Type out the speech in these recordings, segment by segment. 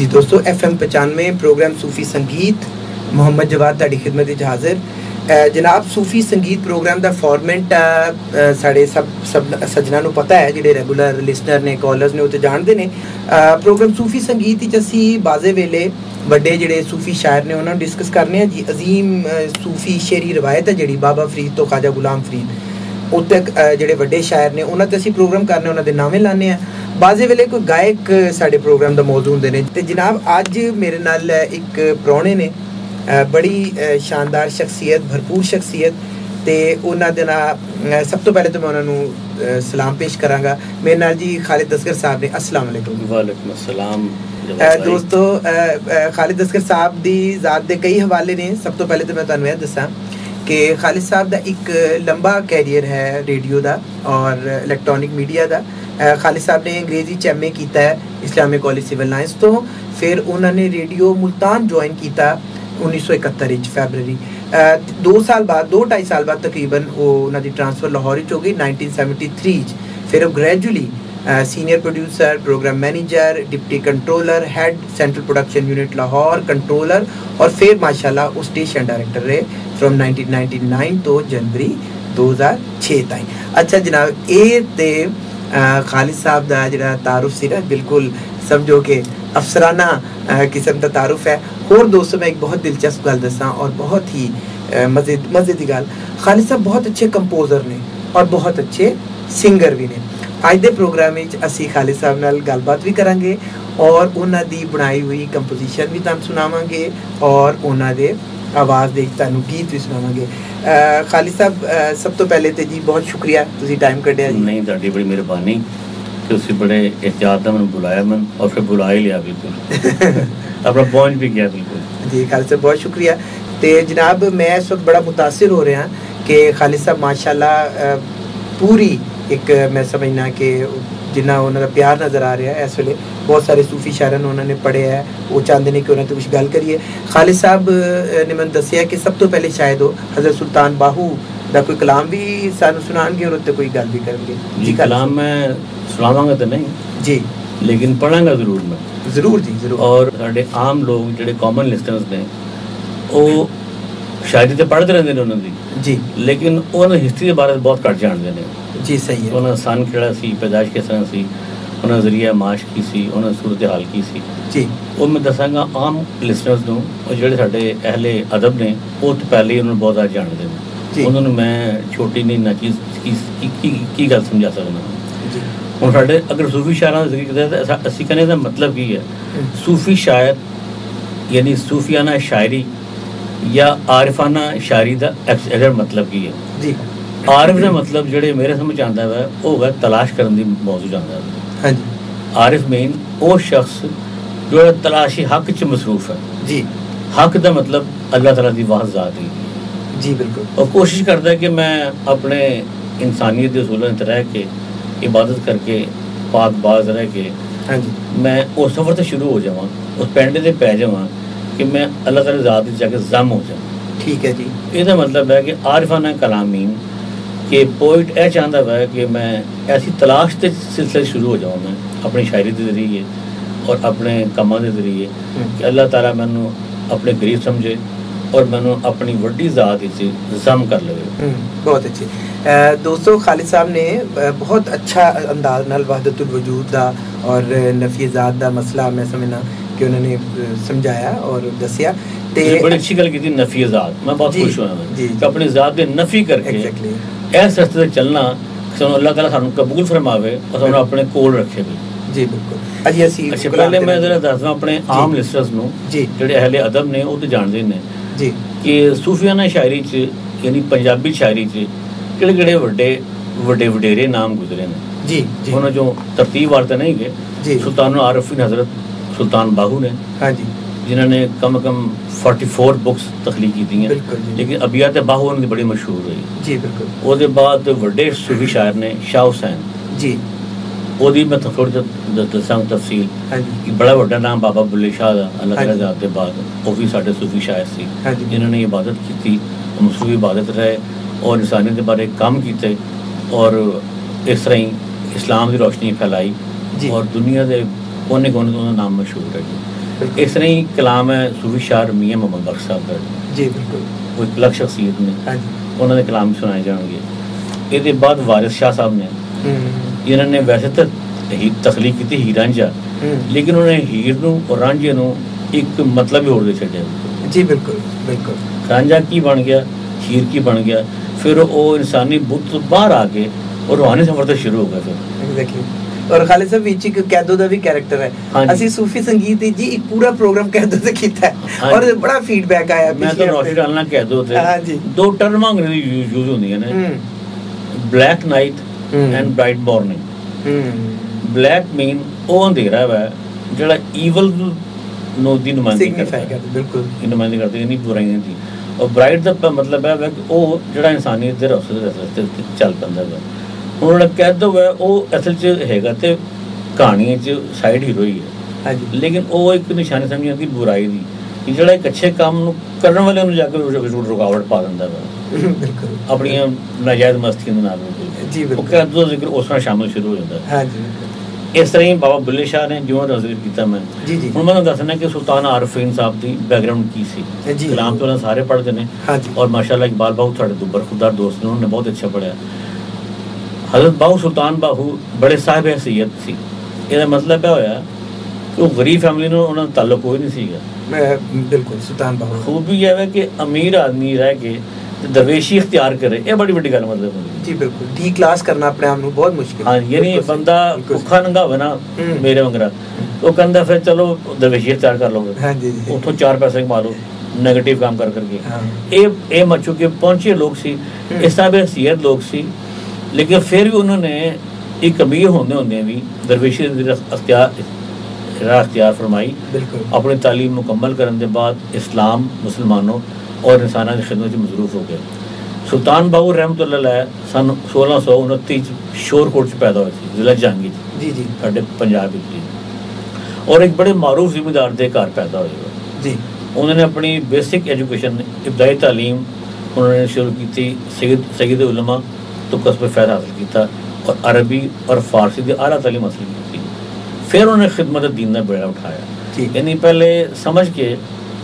जी दोस्तों, FM 95 programme सूफी संगीत मोहम्मद जवाद ताड़ी खिदमत विच हाजिर। जनाब, सूफी संगीत प्रोग्राम दा फॉर्मेट साढ़े सब सज्जना नूं पता है, जिहड़े रेगुलर लिसनर ने कॉलर्स ने वो तो जानते ने। प्रोग्राम सूफी संगीत विच असीं बाज़े वेले वड्डे जिहड़े सूफी शायर ने उन्हां नूं डिस्कस करने आ जी। अजीम सूफी शेरी रवायत है जिहड़ी बाबा फरीद तो ख्वाजा गुलाम फरीद उत्ते जिहड़े वड्डे शायर ने उन्हां ते असीं प्रोग्राम करने, उन्हां दे नामे लाने आ। बाज़े वेले कोई गायक साढ़े प्रोग्राम दा मौजू हुंदे ने। ते जनाब अज मेरे नाल एक परौणे ने, बड़ी शानदार शख्सियत, भरपूर शख्सियत। ते उन्हां दे नाल सब तो पहले तो मैं उन्हां नूं सलाम पेश करांगा। मेरे नाल जी खालिद असगर साहब ने। अस्सलाम वालेकुम। वालेकुम अस्सलाम। दोस्तों, खालिद असगर साहब दी ज़ात दे कई हवाले ने। सब तो पहले तो मैं तुहानूं इह दस्सां कि खालिद साहब दा एक लंबा कैरियर है रेडियो दा और इलैक्ट्रॉनिक मीडिया दा। खालिद साहब ने अंग्रेजी च MA कीता है इस्लामिक कॉलेज सिविल लाइन्स तो। फिर उन्होंने रेडियो मुल्तान ज्वाइन किया 1971 फरवरी। 2-2.5 साल बाद तकरीबन वो उन्होंने ट्रांसफर लाहौर हो गई 1973। फिर वो gradually senior producer, programme manager, deputy controller, head central production unit Lahore, controller, और फिर माशाल्लाह वो स्टेशन डायरेक्टर रहे फ्रॉम 1999 तो जनवरी 2006 ताईं। अच्छा जनाब, ये ते खालिद साहब का जो तारुफ सी ना, बिल्कुल समझो कि अफसराना किस्म का तारुफ है। और दोस्तों, मैं एक बहुत दिलचस्प गल दसा और बहुत ही मज़े की गल, खालिद साहब बहुत अच्छे कंपोजर ने और बहुत अच्छे सिंगर भी ने। अज के प्रोग्राम में असी खालिद साहब नाल गलबात भी करांगे और उन्हां दी बनाई हुई कंपोजिशन भी तुहानूं सुनावांगे और उन्हां दे आवाज़ दे तुहानूं गीत भी सुनावांगे। खालिद साहब, सब तो पहले तो जी बहुत शुक्रिया तुसीं टाइम कढ़िया जी। नहीं, तुहाडी बड़ी मेहरबानी कि तुसीं बड़े एहतियात नाल मैनूं बुलाया मन और फिर बुला ही लिया बिल्कुल अपना पहुंच भी गया बिल्कुल। जी खालिद साहब बहुत शुक्रिया। तो जनाब, मैं इस वक्त बड़ा मुतासिर हो रहा कि खालिद साहब माशाल्लाह पूरी एक मैं समझना कि जिन्ना उन्होंने प्यार नज़र आ रहा है इस वेले। बहुत सारे सूफी शायरां उन्होंने पढ़े है, वो चाहते हैं कि उन्होंने तो कुछ गल करिए। खालिद साहब ने मैंने दसिया कि सब तो पहले शायद वो हज़रत सुल्तान बाहू का कोई कलाम भी सानू सुनाएंगे और उत्ते कोई गल भी करेंगे। जी, कलाम मैं सुनावांगा तो नहीं जी, लेकिन पढ़ांगा जरूर मैं। जरूर जी जरूर। और साडे आम लोग जिहड़े कॉमन लिसनर्स ने वो शायरी तो पढ़ते रहते हैं उन्होंने जी, लेकिन उन्होंने हिस्ट्री के बारे में बहुत घट जानते हैं जी। सही है। उन्होंने सन किहड़ा सी, पैदाइश किस तरह सी, उन्होंने जरिया माश की सी, उन्होंने सूरत हाल की सी जी। वो मैं दसांगा आम लिसनर्स नूं और जिहड़े साडे अहले अदब ने वो तो पहले ही उन्होंने बहुत ज़्यादा जानते हैं। उन्होंने मैं छोटी नहीं ना चीज़ की गल समझा सकना। हुण साडे अगर सूफी शायरां दा जिक्र करदे तां असीं कहने दा मतलब की है, सूफी शायर यानी सूफियाना शायरी या आरिफाना शायरी का एग्जैक्ट मतलब की है जी। आरिफ का मतलब जोड़े मेरे समझ आता है वो है तलाश करने की मौजू आता है। हाँ जी। आरिफ मेन वो शख्स जो तलाशी हक च मसरूफ है जी। हक का मतलब अल्लाह ताला की वाह ज़ात है जी बिल्कुल। और कोशिश करता है कि मैं अपने इंसानियत के उसूलों से रह के इबादत करके पाकबाज रह के हाँ जी मैं उस सफ़र से शुरू हो जावां, उस पेंडे से पै जावां कि मैं अल्लाह ताला ज़ात जाके जम हो जाऊँ। ठीक है जी। इसका मतलब है कि आरिफाना कलामीन के पोइट यह चाहता है कि मैं ऐसी तलाश के सिलसिले शुरू हो जाऊँ मैं अपनी शायरी के जरिए और अपने कामों के जरिए कि अल्लाह ताला मैनू अपने करीब समझे और मैनू अपनी वड्डी ज़ात जम कर ले। बहुत अच्छी। दोस्तों, खालिद साहब ने बहुत अच्छा अंदाज नाल वहदतुल वजूद दा और नफ़ी ज़ात दा मसला मैं समझना कि उन्होंने समझाया और दसिया। ते बड़ी अच्छी गल की नफ़ी ज़ात, मैं बहुत खुश हुआ मैं कि अपनी ज़ात की नफ़ी करके इस रस्ते से चलना सानू अल्लाह ताला सानू कबूल फरमावे और सानू अपने कोल रखे भी जी बिल्कुल। अच्छा, पहले मैं जरा दसदा अपने आम लिसनर्स नूं जिहड़े अहले अदब ने वो तो जानते ने जी कि सूफियाना शायरी च यानी पंजाबी शायरी च किहड़े वड्डे वडेरे नाम गुजरे ने जी। उन्होंने जो तरतीब वार्ता नहीं गए जी। सुल्तान आरिफीन हज़रत सुल्तान बाहू ने हाँ जी, जिन्होंने कम 44 बुक्स तख्लीक की हैं, लेकिन अबियात बाहू उनकी बड़ी मशहूर रही जी बिल्कुल। उसके बाद वड्डे सूफी शायर ने शाह हुसैन जी, ओदी मैं थोड़ी दसां तफसील कि बड़ा वड्डा नाम बाबा बुल्ले शाह दा अल्लाह ताला ज़ात दे बाद वो भी साडे सूफी शायर सी जिन्होंने इबादत की, मसरूफ़ी इबादत रहे और इंसानियत के बारे काम किए और इस तरह ही इस्लाम की रोशनी फैलाई और दुनिया के कोने कोने का नाम मशहूर है जी। इस तरह ही कलाम है सूफी शायर मियां मोहम्मद बख्श साहब का जी बिल्कुल, वो एक अलग शख्सियत ने उन्होंने कलाम सुनाए जाएंगे। ये बाद वारिस शाह साहब ने इन्होंने वैसे तो तखलीक की थी हीर रांझा, लेकिन उन्होंने हीर नूं और रांझे नूं एक मतलब ही और दे छड्या। जी बिल्कुल बिल्कुल, रांझा की बन गया, हीर की बन गया, फिर वो इंसानी बुत तो बाहर आ गए और रूहानी सफर तो शुरू हो गया फिर। एग्जैक्टली। और खालिद साहब विच एक कैदो दा भी कैरेक्टर है। ਅਸੀਂ सूफी संगीत जी एक पूरा प्रोग्राम कैदो से कीता है और बड़ा फीडबैक आया। मैं तो रोशनी डालना कैदो ते हां जी, दो टर्म अंग्रेजी यूज होंदियां ने, black night and bright morning. Black mean ਉਹ अंधेरा है ਜਿਹੜਾ ਈਵਲ ਨੂੰ ਦੀ ਨੁਮਾਇੰਦਗੀ ਕਰਦਾ, ਬਿਲਕੁਲ ਨੁਮਾਇੰਦਗੀ ਕਰਦਾ, ਨਹੀਂ ਬੁਰਾਈਆਂ ਦੀ। और ब्राइट ਦਾ मतलब है कि ਉਹ ਜਿਹੜਾ ਇਨਸਾਨੀਅਤ ਦੇ ਰਸਤੇ ਤੇ ਚੱਲ ਪੈਂਦਾ ਹੈ। ਹੁਣ ਕਹਿਦੋ ਹੈ ਉਹ ਅਸਲ 'ਚ ਹੈਗਾ ਤੇ ਕਹਾਣੀ 'ਚ ਸਾਈਡ ਹੀਰੋ ਹੀ ਹੈ। ਹਾਂਜੀ, ਲੇਕਿਨ ਉਹ ਇੱਕ ਨਿਸ਼ਾਨੀ ਸਮਝੀ ਜਾਂਦੀ ਬੁਰਾਈ ਦੀ ਕਿ ਜਿਹੜਾ ਇੱਕ ਅੱਛੇ ਕੰਮ ਨੂੰ ਕਰਨ ਵਾਲੇ ਨੂੰ ਜਾ ਕੇ ਰੁਕਾਵਟ ਪਾ ਦਿੰਦਾ ਵਾ ਬਿਲਕੁਲ ਆਪਣੀਆਂ ਨਾਜਾਇਜ਼ ਮਸਤੀਆਂ ਦੇ ਨਾਲ। ਜੀ ਬਿਲਕੁਲ, ਉਹ ਕਹਿਦੋ ਦਾ ਜ਼ਿਕਰ ਉਸ ਨਾਲ ਸ਼ਾਮਲ ਸ਼ੁਰੂ ਹੋ ਜਾਂਦਾ। ਹਾਂਜੀ, इस तरह ही बाबा बुल्ले शाह ने जो जिक्र किया मैं जी जी हूँ मैं दसना कि सुल्तान आरिफीन साहब की बैकग्राउंड की सी। कलाम तो उन्होंने सारे पढ़ते हैं और माशाल्लाह इकबाल बाहू साढ़े बरखुरदार दोस्त ने, उन्होंने बहुत अच्छा पढ़ा। हज़रत बाहू सुल्तान बाहू बड़े साहिब हैसियत सी। इसका मतलब क्या होया कि वो गरीब फैमिली में उन्होंने ताल्लुक कोई नहीं सीगा। बिल्कुल, सुल्तान बाहू खूबी यह है कि अमीर आदमी रह के दरवेशी इख्तियार करे, ये बड़ी बड़ी गल मतलब है। जी बिल्कुल, डी क्लास करना अपने आप में बहुत मुश्किल। हाँ, यानी बंदा भुखा नंगा होवे ना मेरे वंगरा, तो कहंदा फिर चलो दरवेशी इख्तियार कर लोगे। हां जी, उठो 4 पैसे कमा लो नेगेटिव काम कर करके। ए मचू के पहुंचे लोग सी, इस तरह हैसियत लोग सी, लेकिन फिर भी उन्होंने एक अमीर होंदे भी दरवेशी इख्तियार फरमाई। अपनी तालीम मुकम्मल करने के बाद इस्लाम मुसलमानों और इंसाना की खिदमत में मसरूफ हो गए। सुल्तान बाहू रहमतुल्लाह अलैह सन 1629 शोरकोट से पैदा हुए थे, जिला जहांगीर जी जी साढ़े पंजाब जी, और एक बड़े मारूफ जिम्मेदार के घर पैदा हुए जी। उन्होंने अपनी बेसिक एजुकेशन इब्तदाई तालीम उन्होंने शुरू की थी सैयद उलमा तो कस्ब फैज़ हासिल किया और अरबी और फारसी की आला तालीम हासिल की थी। फिर उन्होंने खिदमत दीन का बेड़ा उठाया, यानी पहले समझ के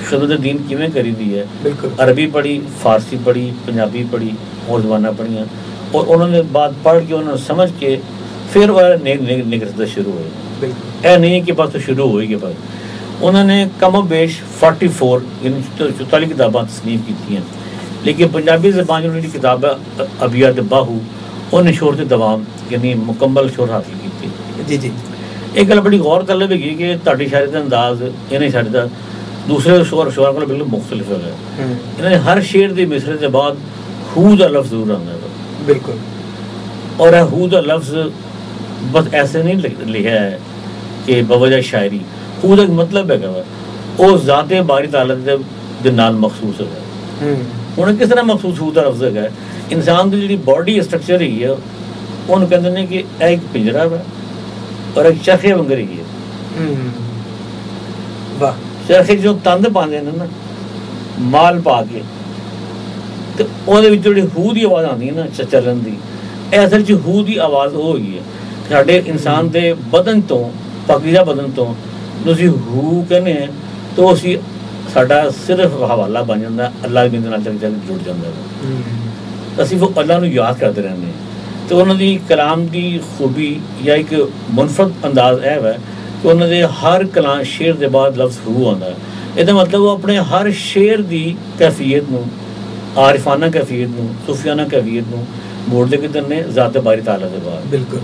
खिदमत दीन किवें करी दी है। अरबी पढ़ी, फारसी पढ़ी, पंजाबी पढ़ी और ज़बाना पढ़ियाँ, और उन्होंने बात पढ़ के उन्होंने समझ के फिर वह निगरत शुरू हुए। ऐ नहीं कि बस तो शुरू हुई के बाद उन्होंने कम बेश 44 यानी 44 किताबां तस्नीफ की हैं, लेकिन पंजाबी ज़बान उन्होंने किताब अबियात बाहू उन्हें शोर से दवाम यानी मुकम्मल शोर हासिल की थी। जी जी, एक गल बड़ी गौर तलब है कि ताड़ी शायरी का अंदाज इन्हें शायरी का दूसरे शोर को बिल्कुल मुख्तलिफ हो गया। इन्होंने हर शेर के मिसरे के बाद हू का लफ्ज़ जरूर आता है बिल्कुल, और हू का लफ्ज़ बस ऐसे नहीं लिखा है कि बवजह शायरी। हू का मतलब है वो ज़ाते बारी तालत के नाल मखसूस है। उन्हें किस तरह मखसूस हू का लफ्ज़ है, इंसान की जी बॉडी स्ट्रक्चर ही है, उन्होंने कहते हैं कि एक पिंजरा है और एक चरखे वांगर ही है। वाह, चरखे जो तंद पाते हैं ना माल पा के, तो वो हू की आवाज़ आती है ना चलन की, असल च हू की आवाज़ वो हुई है साढ़े इंसान के बदन तो पकीदा बदन तो तुसी हू कहने हैं तो असी साडा सिर्फ हवाला बन जाता अल्लाह के नाल चल चल जुड़ जाता है। असी वो अल्लाह नूं याद करते रहते हैं। तो उन्होंने कलाम की खूबी या एक मुनफरद अंदाज है कि उन्होंने हर कलाम शेर के बाद लफ्ज़ हू आता है। इसका मतलब वो अपने हर शेर की कैफियत नूं, आरिफाना कैफियत नूं, सूफियाना कैफियत नूं मोड़ते किधर ने ज़ात बारी ताला के बाद। बिल्कुल,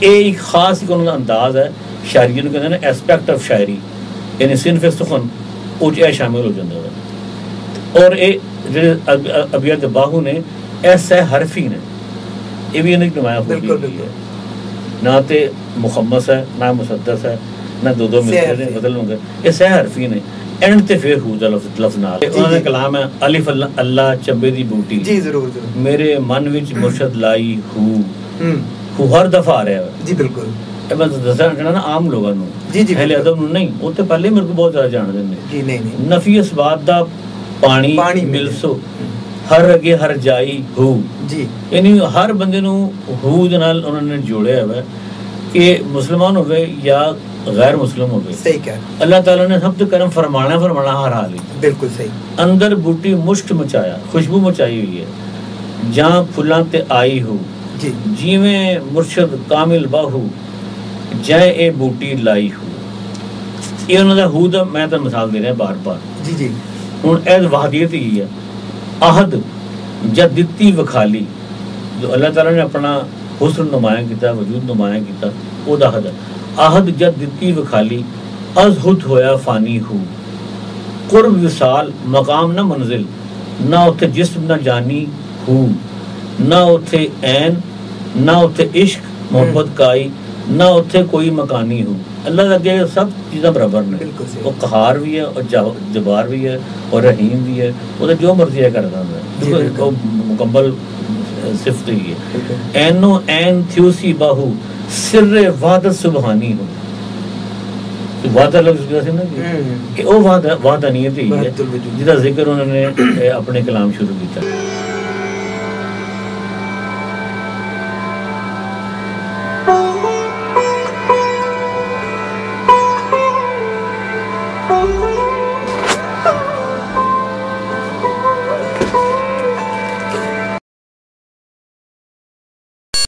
ये एक खास एक उन्होंने अंदाज है शायरी को कहते हैं एस्पैक्ट ऑफ शायरी, यानी सिनफ सुखन उच शामिल हो जाता है। और ये जो अबियत बाहू ने ऐसा हरफी ने ये भी इन्हें नुमाया खूबी है, ना तो मुखम्मस है ना मुसद्दस है ना दो मिसरे ने बदल होंगे, ये सह हरफी ने एंड ते फिर हू दा लफ्ज़ नाल। उन्होंने कलाम है अलिफ अल्लाह चंबे दी बूटी जी जरूर जरूर मेरे मन विच मुर्शद लाई हू हर दफा आ रहा है जी। बिल्कुल, मैं दसना ना आम लोगों नूं जी जी पहले अदब नूं नहीं, वो तो पहले मेरे को बहुत ज़्यादा जानते हैं जी। नहीं नफी इसबात दा पानी मिलसो हर अगे हर जाई हू जी, यानी हर बंदे नूं हू दे नाल उन्होंने जोड़िया है कि मुसलमान होवे या गैर मुस्लिम हो गए। सही कह। अल्लाह ताला ने सब तो करम फरमाना हर हाल ही। बिल्कुल सही। अंदर बूटी मुश्क मचाया, खुशबू मचाई हुई है, जहाँ फुलां ते आई हो जी, जिवें मुर्शद कामिल बाहू जय ए बूटी लाई हो। ये उन्होंने हू दा मैं तो मिसाल दे रहा बार बार जी जी। हुण ऐ वहादियत ही है। आहद जद दित्ती वखाली, जो अल्लाह ताला ने अपना हुस्न नुमाया किया, वजूद नुमाया किया, ओदा हद आहद जद दित्ती वखाली अज हुत होया फानी हूँ। कुर्ब विसाल मकाम न मंजिल, ना उथे जिस्म न जानी हूँ, ना उथे ऐन, ना उथे इश्क मोहब्बत काई, ना उथे कोई मकानी हूँ। अल्लाह अगे सब चीज़ां बराबर ने। वो कहार भी है और जबार भी है और रहीम भी है, वो जो मर्जी है करता है, मुकम्मल सिफ्त ही है। ऐनो ऐन थ्यूसी बाहू सिर्रे वादत सुबहानी हो। वादा लफ्ज़ कहते हैं ना कि वो वादा नहीं है जिसका जिक्र उन्होंने अपने कलाम शुरू किया।